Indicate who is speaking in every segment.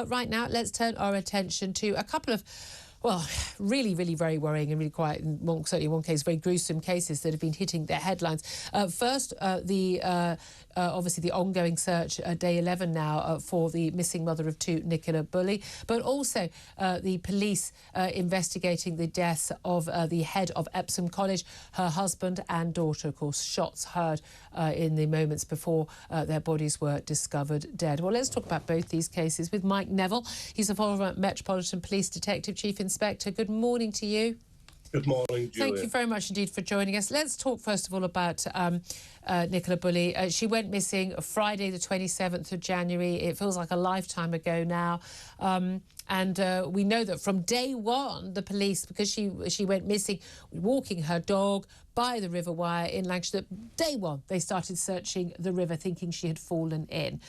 Speaker 1: Right now, let's turn our attention to a couple of, well, really, really very worrying and really quite, certainly in one case, very gruesome cases that have been hitting their headlines. First, obviously the ongoing search, day 11 now, for the missing mother of two, Nicola Bulley, but also the police investigating the deaths of the head of Epsom College, her husband and daughter, of course, shots heard in the moments before their bodies were discovered dead. Well, let's talk about both these cases with Mike Neville. He's a former Metropolitan Police Detective Chief Inspector. Good morning to you.
Speaker 2: Good morning, Julia.
Speaker 1: Thank you very much indeed for joining us. Let's talk first of all about Nicola Bulley. She went missing Friday the 27th of January. It feels like a lifetime ago now. And we know that from day one, the police, because she went missing, walking her dog by the River Wyre in Lancashire, day one, they started searching the river, thinking she had fallen in.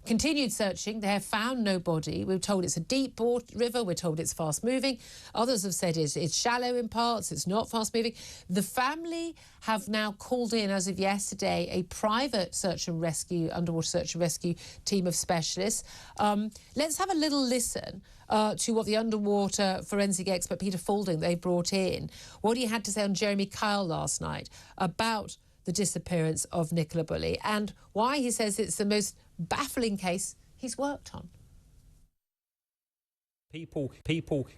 Speaker 1: Continued searching, they have found no body. We're told it's a deep river, we're told it's fast moving. Others have said it's shallow in parts, it's not fast moving. The family have now called in, as of yesterday, a private search and rescue, underwater search and rescue team of specialists. Let's have a little listen to what the underwater forensic expert Peter Faulding they brought in, what he had to say on Jeremy Kyle last night about the disappearance of Nicola Bulley and why he says it's the most baffling case he's worked on.
Speaker 3: People,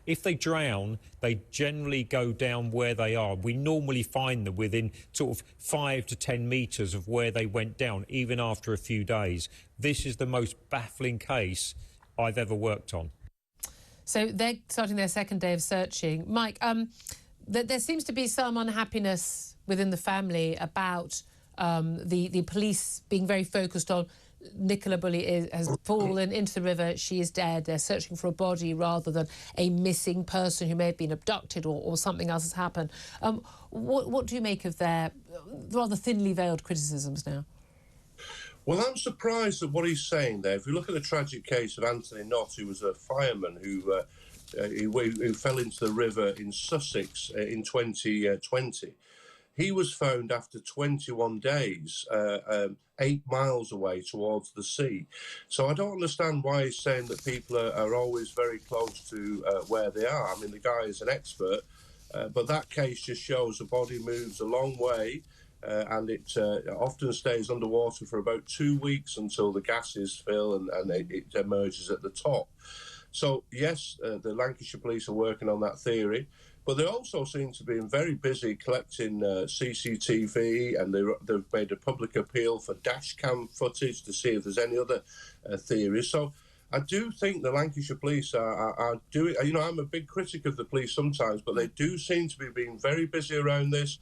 Speaker 3: if they drown, they generally go down where they are. We normally find them within sort of 5 to 10 metres of where they went down, even after a few days. This is the most baffling case I've ever worked on.
Speaker 1: So they're starting their second day of searching. Mike, there seems to be some unhappiness within the family about the police being very focused on Nicola Bulley has fallen into the river, she is dead. They're searching for a body rather than a missing person who may have been abducted or something else has happened. What do you make of their rather thinly veiled criticisms now?
Speaker 2: Well, I'm surprised at what he's saying there. If you look at the tragic case of Anthony Knott, who was a fireman who fell into the river in Sussex in 2020, he was found after 21 days, 8 miles away towards the sea. So I don't understand why he's saying that people are always very close to where they are. I mean, the guy is an expert, but that case just shows the body moves a long way and it often stays underwater for about 2 weeks until the gases fill and it emerges at the top. So, yes, the Lancashire Police are working on that theory. But they also seem to be very busy collecting CCTV, and they've made a public appeal for dash cam footage to see if there's any other theories. So I do think the Lancashire Police are doing, you know, I'm a big critic of the police sometimes, but they do seem to be being very busy around this.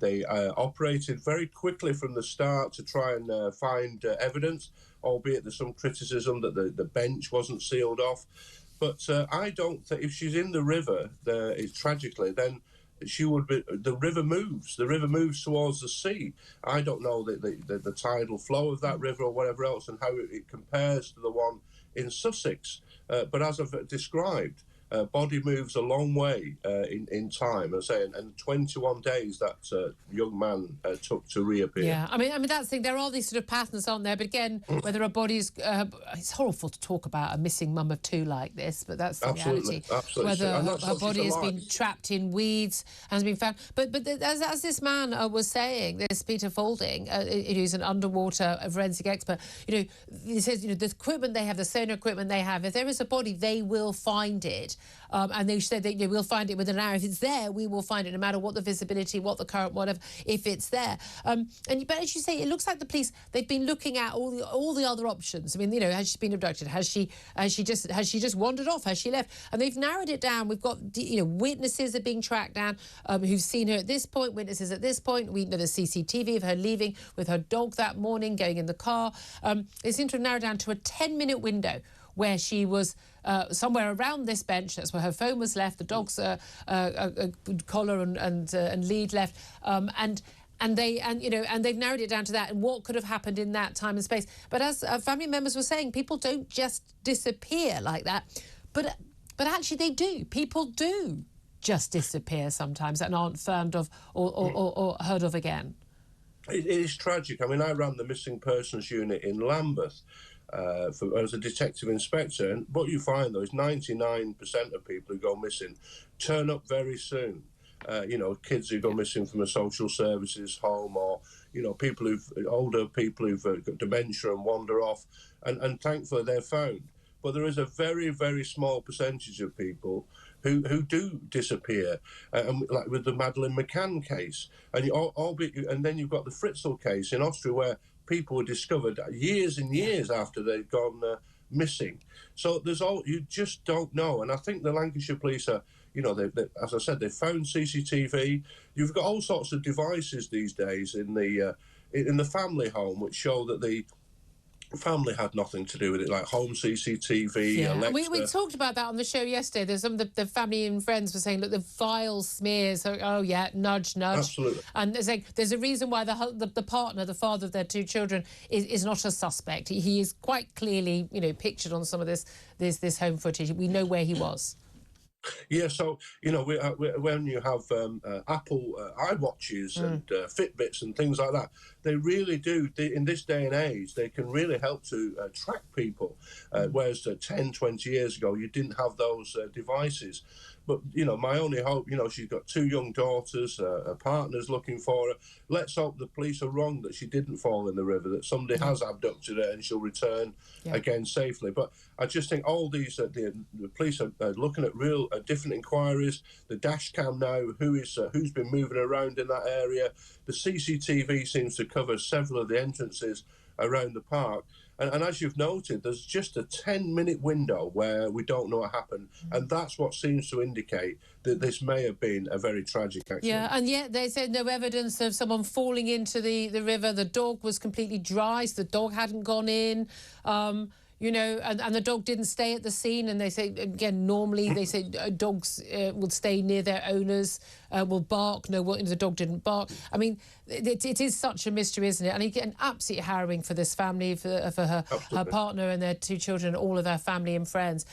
Speaker 2: They operated very quickly from the start to try and find evidence, albeit there's some criticism that the bench wasn't sealed off. But I don't think if she's in the river, tragically, then she would be. The river moves. The river moves towards the sea. I don't know the tidal flow of that river or whatever else and how it compares to the one in Sussex. But as I've described, body moves a long way in time. I say, and 21 days that young man took to reappear.
Speaker 1: Yeah, I mean that's the thing. There are these sort of patterns, aren't there? But again, whether a body's, it's horrible to talk about a missing mum of two like this, but that's the reality.
Speaker 2: Absolutely.
Speaker 1: Whether her body has been trapped in weeds and has been found. But as this man was saying, this Peter Faulding, who's an underwater forensic expert, you know, he says, you know, the equipment they have, the sonar equipment they have, if there is a body, they will find it. And they said that, you know, we'll find it within an hour. If it's there, we will find it, no matter what the visibility, what the current, whatever, if it's there. But as you say, it looks like the police, they've been looking at all the other options. I mean, you know, has she been abducted? Has she just wandered off? Has she left? And they've narrowed it down. We've got, you know, witnesses are being tracked down who've seen her at this point, witnesses at this point. We know the CCTV of her leaving with her dog that morning, going in the car. They seem to have narrowed down to a 10-minute window where she was somewhere around this bench. That's where her phone was left, the dog's collar and lead left, and they've narrowed it down to that and what could have happened in that time and space. But as family members were saying, people don't just disappear like that, but actually they do. People do just disappear sometimes and aren't found of or heard of again.
Speaker 2: It is tragic. I mean, I ran the missing persons unit in Lambeth. as a detective inspector. And what you find, though, is 99% of people who go missing turn up very soon. You know, kids who go missing from a social services home, or, you know, older people who've got dementia and wander off, and thankfully they're found. But there is a very, very small percentage of people who do disappear, like with the Madeleine McCann case, and then you've got the Fritzl case in Austria, where people were discovered years and years after they'd gone missing. So you just don't know. And I think the Lancashire Police are, you know, as I said, they found CCTV. You've got all sorts of devices these days in the family home which show that the family had nothing to do with it, like home CCTV, Alexa.
Speaker 1: We talked about that on the show yesterday. There's some of the family and friends were saying, look, the vile smears. Oh yeah, nudge, nudge.
Speaker 2: Absolutely.
Speaker 1: And they're saying there's a reason why the partner, the father of their two children, is not a suspect. He is quite clearly, you know, pictured on some of this home footage. We know where he was.
Speaker 2: Yeah, so, you know, when you have Apple iWatches and Fitbits and things like that, they really do, in this day and age, they can really help to track people, whereas 10, 20 years ago, you didn't have those devices. But, you know, my only hope, you know, she's got two young daughters, her partner's looking for her. Let's hope the police are wrong, that she didn't fall in the river, that somebody has abducted her and she'll return again safely. But I just think all these, the police are looking at real different inquiries. The dash cam now, who's been moving around in that area. The CCTV seems to cover several of the entrances around the park. And as you've noted, there's just a 10-minute window where we don't know what happened. And that's what seems to indicate that this may have been a very tragic accident.
Speaker 1: Yeah, and yet they said no evidence of someone falling into the river. The dog was completely dry, so the dog hadn't gone in. You know, and the dog didn't stay at the scene. And they say, again, normally they say dogs will stay near their owners, will bark. No, the dog didn't bark. I mean, it is such a mystery, isn't it? And again, absolutely harrowing for this family, for her partner and their two children, all of their family and friends.